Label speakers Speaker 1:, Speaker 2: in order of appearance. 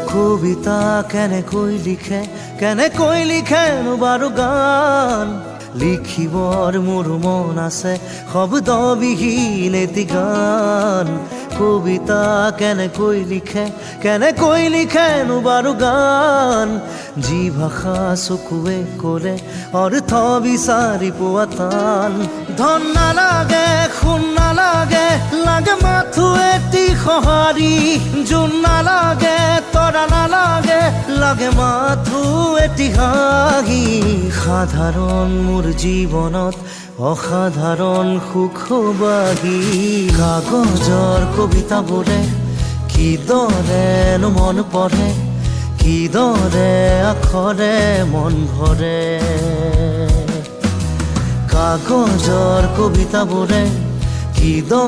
Speaker 1: কবিতা কেনেকৈ লিখেনো বাৰু গান লিখিবৰ মোৰ মন আছে শব্দবিহীন এটি গান কবিতা কেনেকৈ লিখেনো বাৰু গান যি ভাষা চকুৱে ক'লে অৰ্থ বিচাৰি পোৱা টান ধন নালাগে সোণ নালাগে লাগে মাথো এটি সঁহাৰি জোন নালাগে তৰা নালাগে লাগে মাথো এটি হাঁহি সাধাৰণ মোৰ জীৱনত অসাধাৰণ সুখবাহী কাগজৰ কবিতাবোৰে কিদৰেনো মন পঢ়ে কিদৰে আখৰে মন ভৰে কাগজৰ কবিতাবোৰে কিদৰে